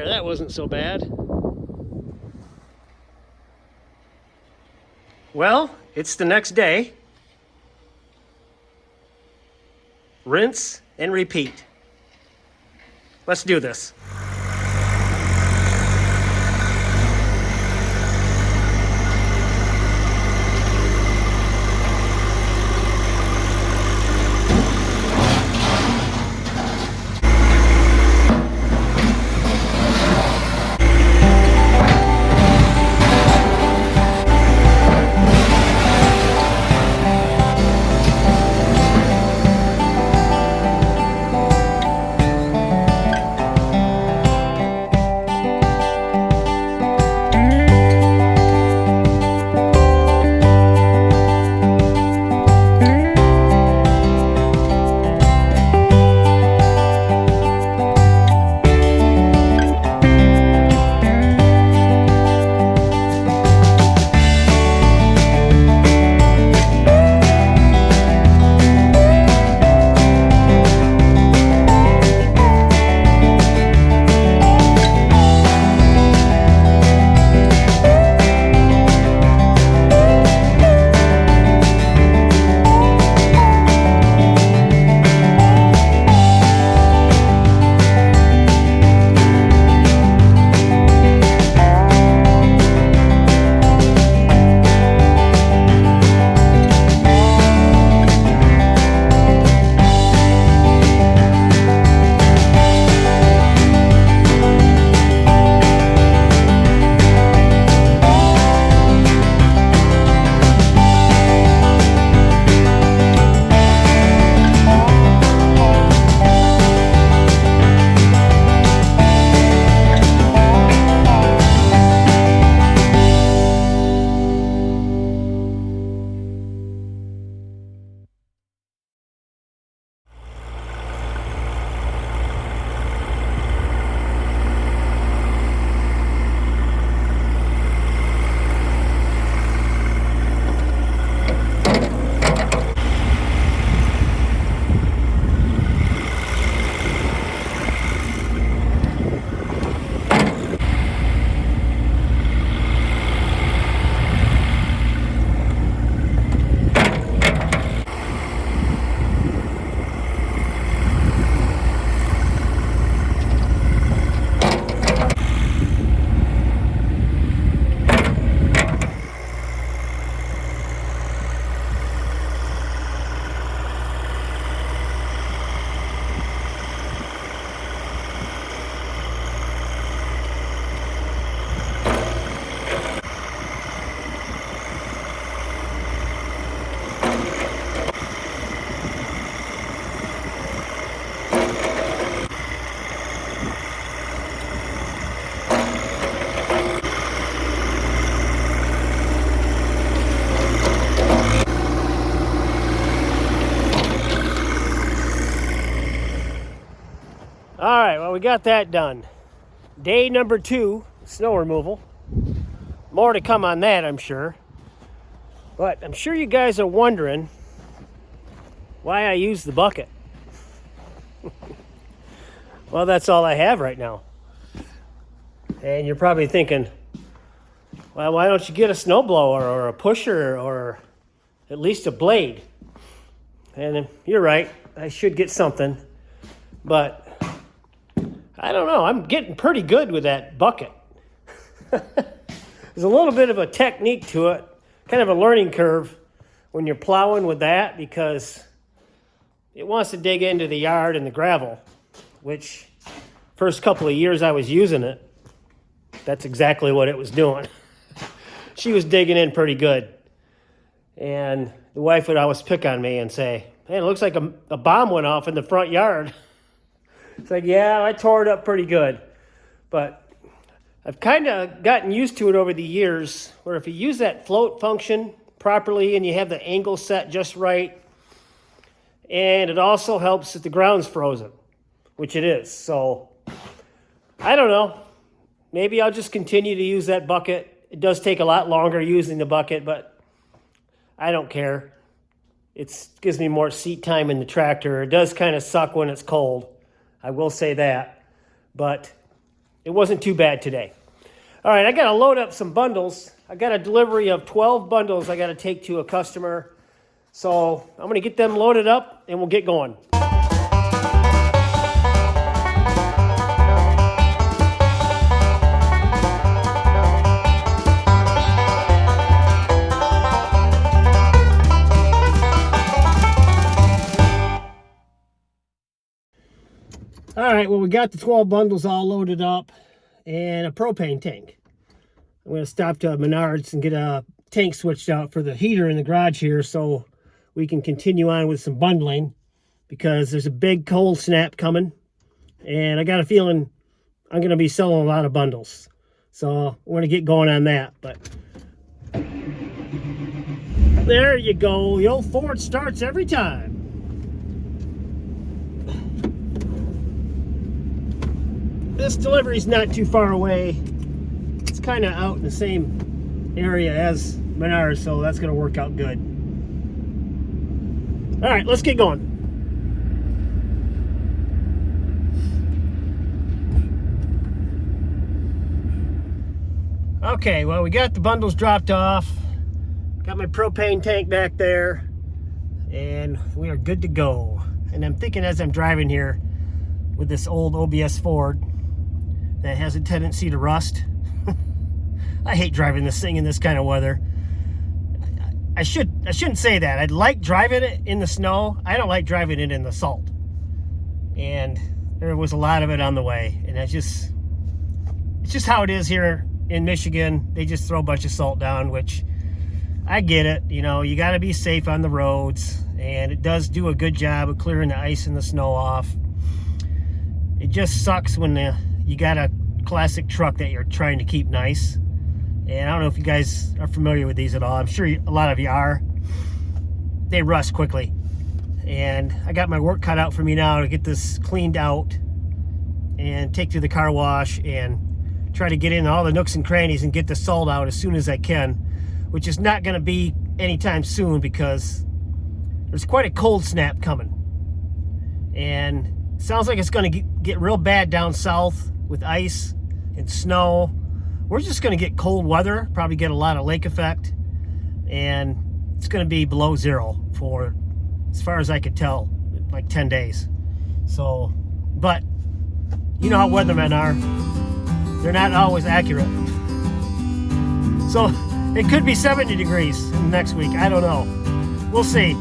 there. That wasn't so bad. Well, it's the next day. Rinse and repeat. Let's do this. All right, well, we got that done. Day number 2, snow removal. More to come on that, I'm sure. But I'm sure you guys are wondering why I use the bucket. Well, that's all I have right now. And you're probably thinking, well, why don't you get a snowblower or a pusher or at least a blade? And you're right, I should get something. But I don't know, I'm getting pretty good with that bucket. There's a little bit of a technique to it, kind of a learning curve when you're plowing with that, because it wants to dig into the yard and the gravel, which first couple of years I was using it, that's exactly what it was doing. She was digging in pretty good. And the wife would always pick on me and say, man, it looks like a bomb went off in the front yard. It's like, yeah, I tore it up pretty good. But I've kind of gotten used to it over the years, where if you use that float function properly and you have the angle set just right, and it also helps if the ground's frozen, which it is. So I don't know. Maybe I'll just continue to use that bucket. It does take a lot longer using the bucket, but I don't care. It gives me more seat time in the tractor. It does kind of suck when it's cold. I will say that. But it wasn't too bad today. All right, I got to load up some bundles. I got a delivery of 12 bundles I got to take to a customer. So I'm going to get them loaded up and we'll get going. All right, well, we got the 12 bundles all loaded up and a propane tank. I'm going to stop to Menards and get a tank switched out for the heater in the garage here so we can continue on with some bundling because there's a big cold snap coming and I got a feeling I'm going to be selling a lot of bundles. So I'm going to get going on that. But there you go. The old Ford starts every time. This delivery's not too far away. It's kind of out in the same area as Menards, so that's going to work out good. All right, let's get going. Okay, well, we got the bundles dropped off. Got my propane tank back there, and we are good to go. And I'm thinking as I'm driving here with this old OBS Ford that has a tendency to rust. I hate driving this thing in this kind of weather. I shouldn't say that. I'd like driving it in the snow. I don't like driving it in the salt. And there was a lot of it on the way. And it's just how it is here in Michigan. They just throw a bunch of salt down, which I get it. You know, you got to be safe on the roads. And it does do a good job of clearing the ice and the snow off. It just sucks when you got a classic truck that you're trying to keep nice. And I don't know if you guys are familiar with these at all. I'm sure a lot of you are. They rust quickly. And I got my work cut out for me now to get this cleaned out and take to the car wash and try to get in all the nooks and crannies and get the salt out as soon as I can, which is not going to be anytime soon because there's quite a cold snap coming. And it sounds like it's going to get real bad down south with ice and snow. We're just going to get cold weather, probably get a lot of lake effect, and it's going to be below zero for, as far as I could tell, like 10 days. So, but you know how weathermen are. They're not always accurate. So it could be 70 degrees next week. I don't know. We'll see.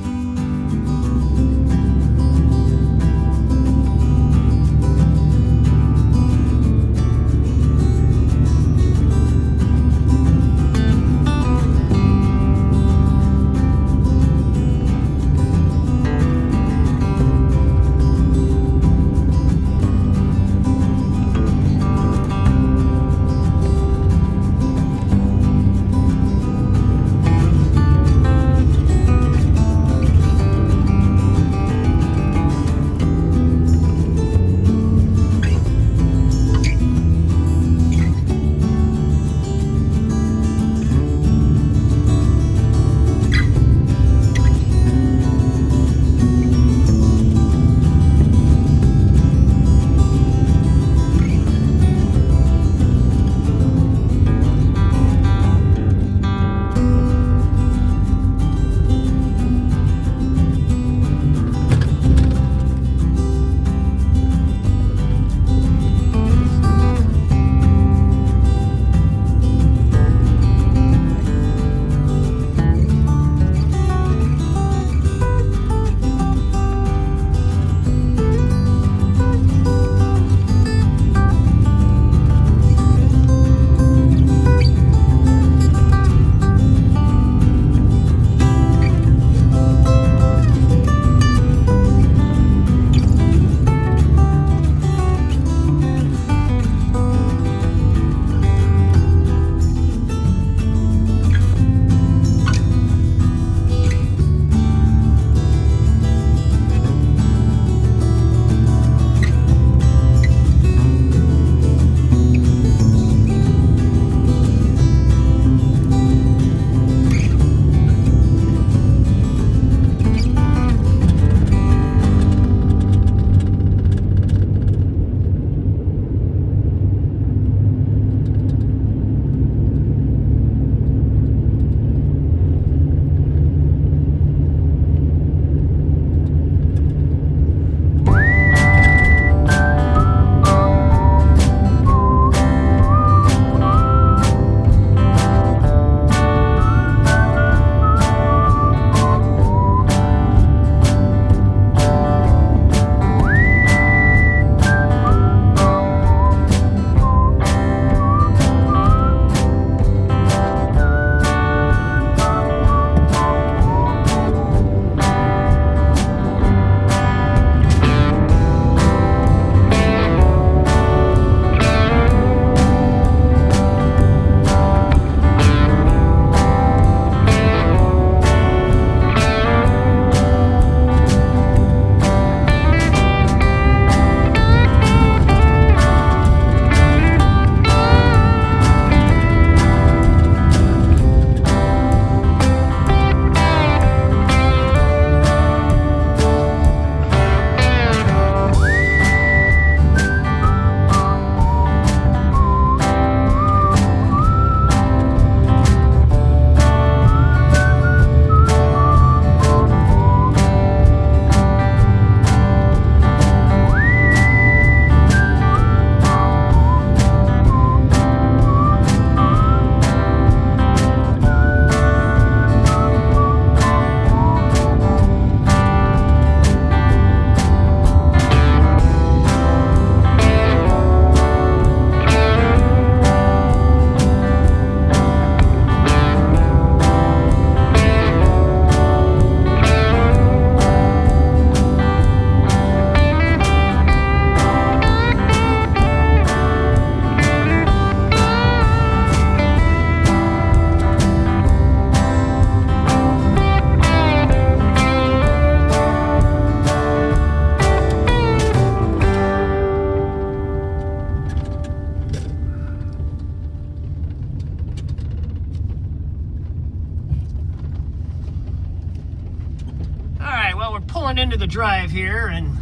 pulling into the drive here, and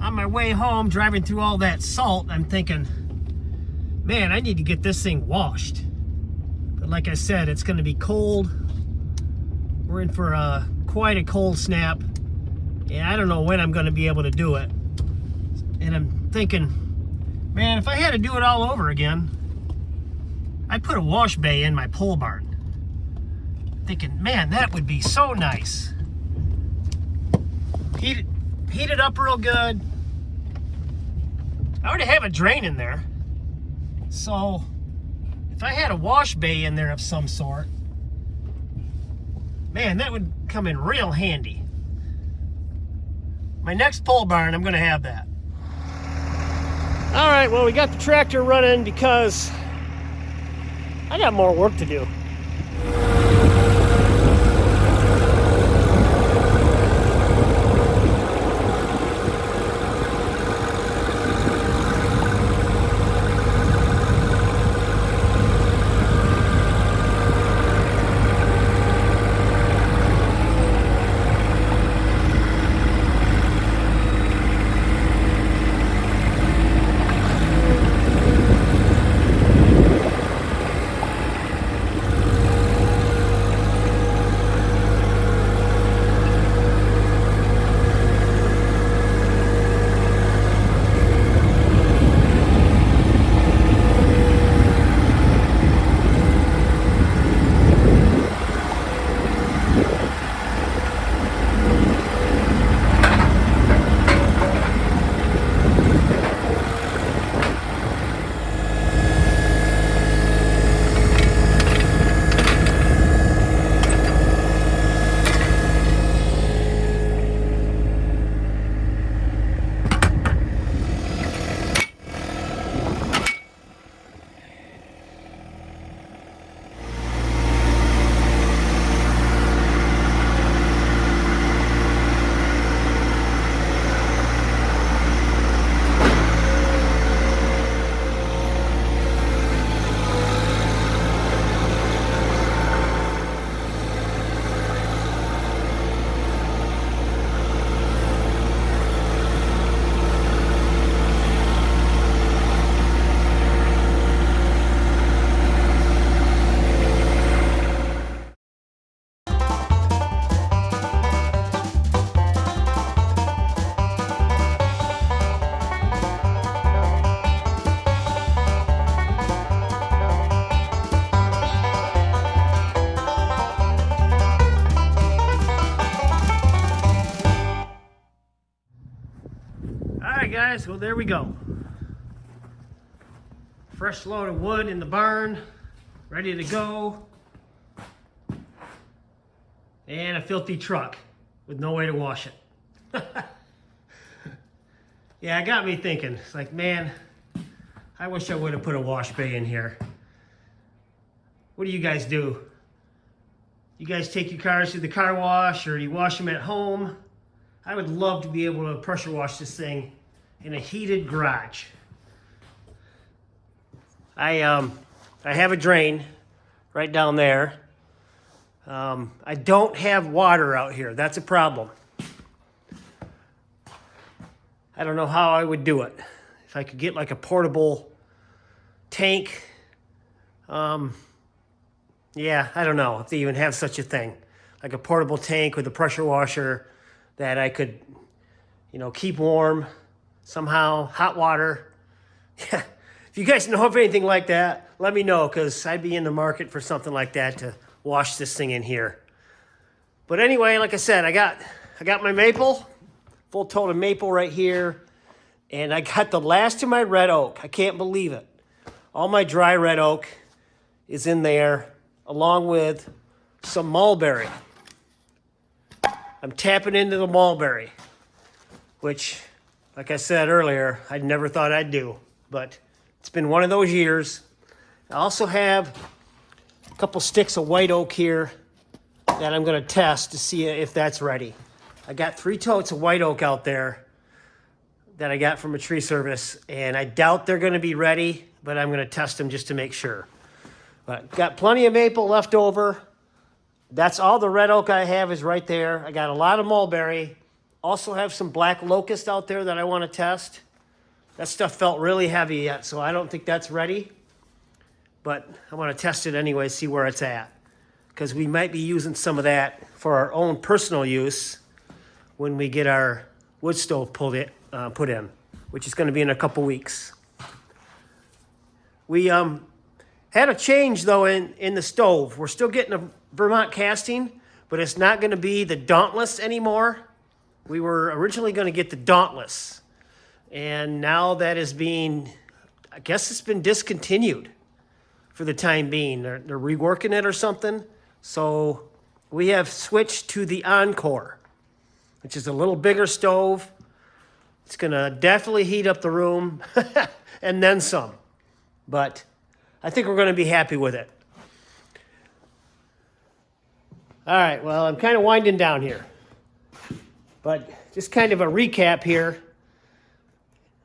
on my way home, driving through all that salt, I'm thinking, man, I need to get this thing washed. But like I said, it's going to be cold. We're in for quite a cold snap, and I don't know when I'm going to be able to do it. And I'm thinking, man, if I had to do it all over again, I'd put a wash bay in my pole barn. Thinking, man, that would be so nice. Heat it up real good. I already have a drain in there, so if I had a wash bay in there of some sort, man, that would come in real handy. My next pole barn, I'm going to have that. All right, well, we got the tractor running because I got more work to do. Alright guys, well there we go. Fresh load of wood in the barn, ready to go. And a filthy truck with no way to wash it. Yeah, it got me thinking. It's like, man, I wish I would have put a wash bay in here. What do you guys do? You guys take your cars to the car wash, or you wash them at home? I would love to be able to pressure wash this thing in a heated garage. I have a drain right down there. I don't have water out here. That's a problem. I don't know how I would do it. If I could get like a portable tank. Yeah, I don't know if they even have such a thing. Like a portable tank with a pressure washer that I could, keep warm somehow, hot water. Yeah, if you guys know of anything like that, let me know, because I'd be in the market for something like that to wash this thing in here. But anyway, like I said, I got my maple, full total maple right here, and I got the last of my red oak. I can't believe it. All my dry red oak is in there, along with some mulberry. I'm tapping into the mulberry, which, like I said earlier, I never thought I'd do, but it's been one of those years. I also have a couple sticks of white oak here that I'm going to test to see if that's ready. I got 3 totes of white oak out there that I got from a tree service, and I doubt they're going to be ready, but I'm going to test them just to make sure. But got plenty of maple left over. That's all the red oak I have is right there. I got a lot of mulberry. Also have some black locust out there that I want to test. That stuff felt really heavy yet, so I don't think that's ready. But I want to test it anyway, see where it's at. Because we might be using some of that for our own personal use when we get our wood stove put in, which is going to be in a couple weeks. We had a change, though, in the stove. We're still getting a Vermont casting, but it's not going to be the Dauntless anymore. We were originally going to get the Dauntless, and now that is being, I guess it's been discontinued for the time being. They're reworking it or something. So we have switched to the Encore, which is a little bigger stove. It's going to definitely heat up the room and then some. But I think we're going to be happy with it. All right, well, I'm kind of winding down here. But just kind of a recap here.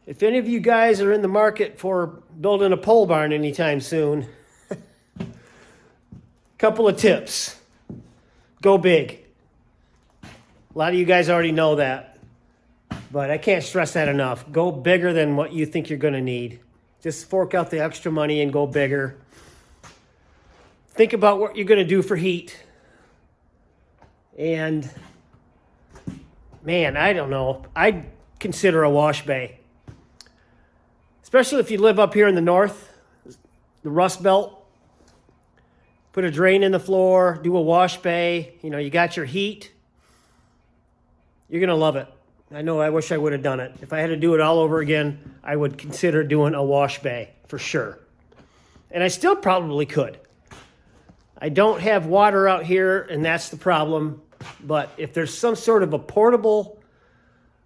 If any of you guys are in the market for building a pole barn anytime soon, couple of tips. Go big. A lot of you guys already know that, but I can't stress that enough. Go bigger than what you think you're going to need. Just fork out the extra money and go bigger. Think about what you're going to do for heat. And, man, I don't know. I'd consider a wash bay. Especially if you live up here in the north, the Rust Belt. Put a drain in the floor, do a wash bay. You know, you got your heat. You're going to love it. I know I wish I would have done it. If I had to do it all over again, I would consider doing a wash bay for sure. And I still probably could. I don't have water out here, and that's the problem. But if there's some sort of a portable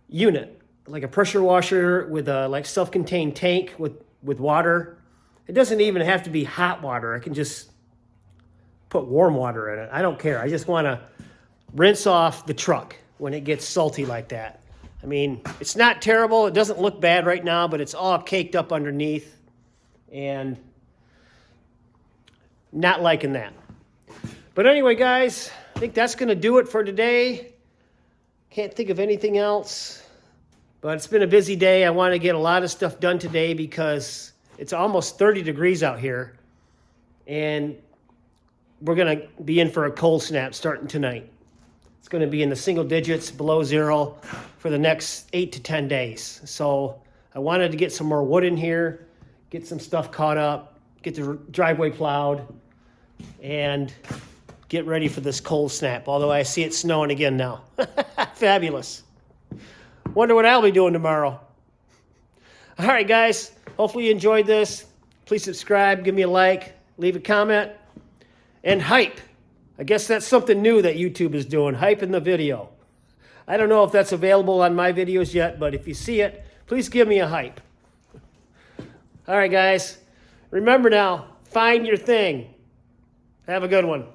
unit, like a pressure washer with a like self-contained tank with water, it doesn't even have to be hot water. I can just put warm water in it. I don't care. I just want to rinse off the truck when it gets salty like that. I mean, it's not terrible. It doesn't look bad right now, but it's all caked up underneath. And not liking that. But anyway, guys, I think that's going to do it for today. Can't think of anything else. But it's been a busy day. I want to get a lot of stuff done today because it's almost 30 degrees out here. And we're going to be in for a cold snap starting tonight. It's going to be in the single digits, below zero, for the next 8 to 10 days. So I wanted to get some more wood in here, get some stuff caught up, get the driveway plowed, and get ready for this cold snap. Although I see it snowing again now. Fabulous. Wonder what I'll be doing tomorrow. All right, guys. Hopefully you enjoyed this. Please subscribe, give me a like, leave a comment. And hype. I guess that's something new that YouTube is doing, hyping the video. I don't know if that's available on my videos yet, but if you see it, please give me a hype. All right, guys. Remember now, find your thing. Have a good one.